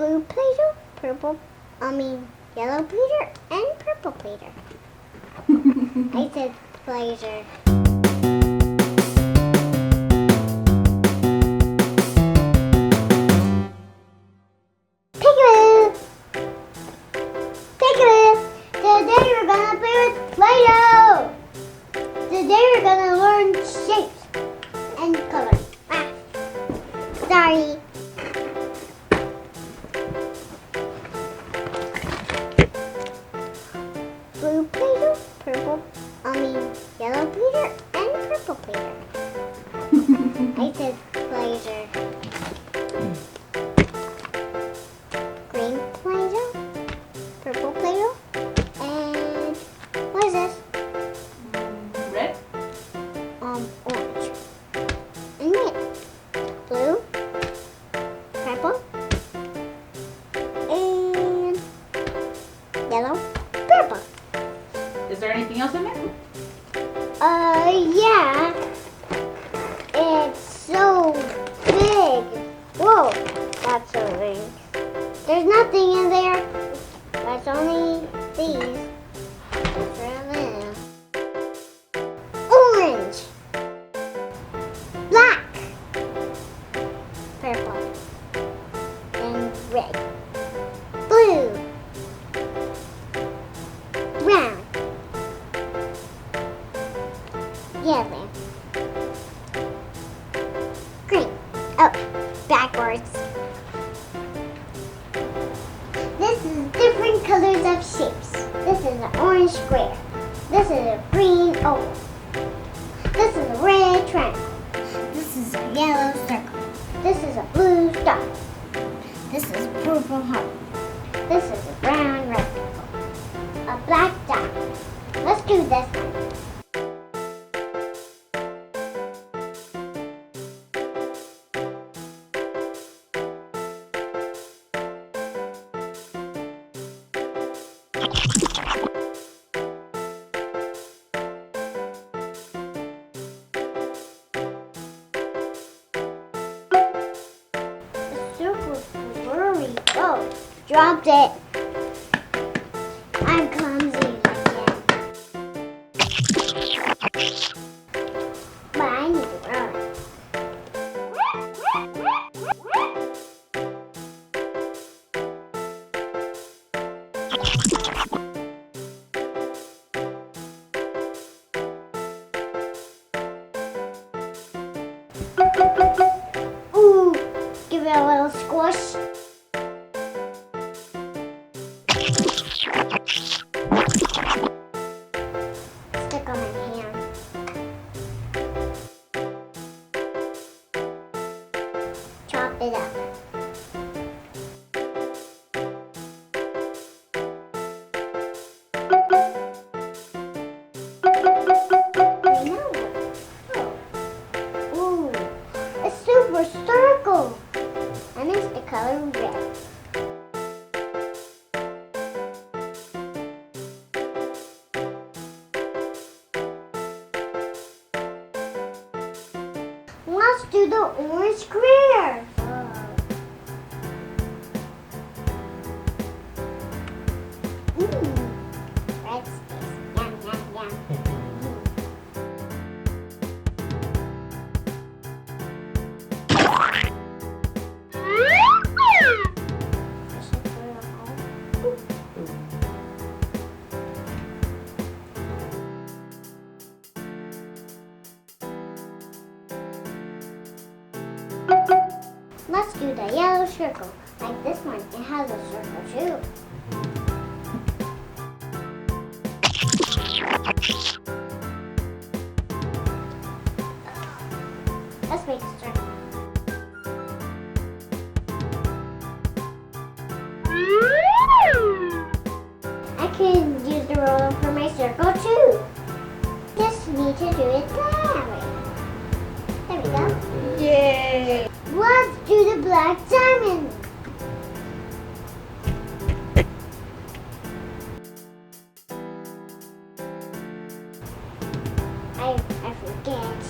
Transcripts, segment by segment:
blue Play-Doh, yellow Play-Doh, and purple Play-Doh. I said pleasure. Peekaboo! Today we're gonna play with Play-Doh! Today we're gonna learn shapes and colors. Sorry. Blue Play-Doh, yellow Play-Doh, and purple Play-Doh. I said pleasure. Green Play-Doh, purple Play-Doh, and what is this? Red? Orange. And red. Blue, purple, and yellow, purple. Is there anything else in there? Yeah. It's so big. Whoa, that's so big. There's nothing in there. That's only these. Orange. Black. Purple. And red. Blue. Brown. Yellow. Green. Oh, backwards. This is different colors of shapes. This is an orange square. This is a green oval. This is a red triangle. This is a yellow circle. This is a blue star. This is a purple heart. This is a brown rectangle. A black dot. Let's do this one. Oh, dropped it. I'm clumsy again. But I need to run. Ooh, give it a little squish. Stick on my hand. Chop it up. Ooh, a super circle. And it's the color red. Let's do the orange square. Red space. Yum, yum, yum. Let's do the yellow circle. Like this one, it has a circle too. Let's make a circle. I can use the roller for my circle too. Just need to do it that way. There we go. Yay! Let's do the black diamond. I forget.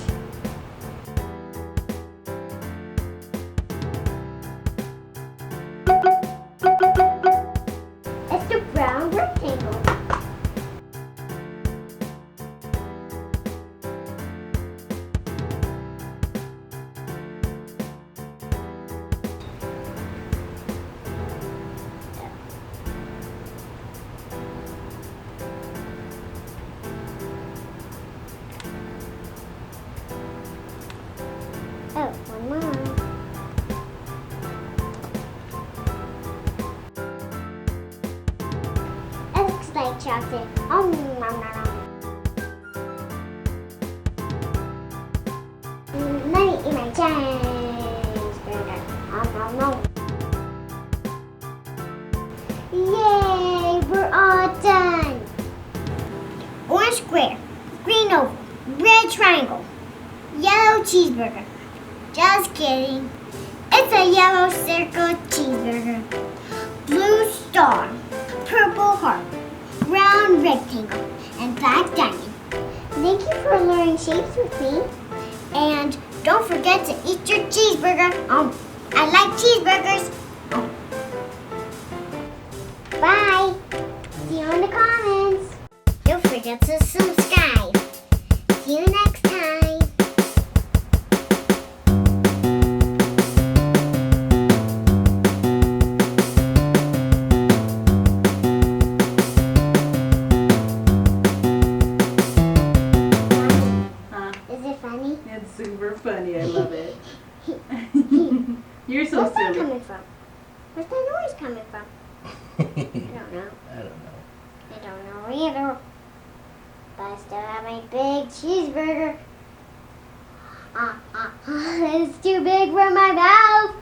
chocolate. Oh, nom, nom, nom. Let me eat my cheeseburger. Nom, nom, nom. Yay, we're all done. Orange square, green oval, red triangle, yellow cheeseburger. Just kidding. It's a yellow circle cheeseburger. Blue star, purple heart, round rectangle, and black diamond. Thank you for learning shapes with me. And don't forget to eat your cheeseburger. I like cheeseburgers. Bye. See you in the comments. Don't forget to subscribe. See you next time. Is it funny? It's super funny. I love it. You're so Where's that silly. coming from? Where's that noise coming from? I don't know. I don't know. I don't know either. But I still have my big cheeseburger. It's too big for my mouth.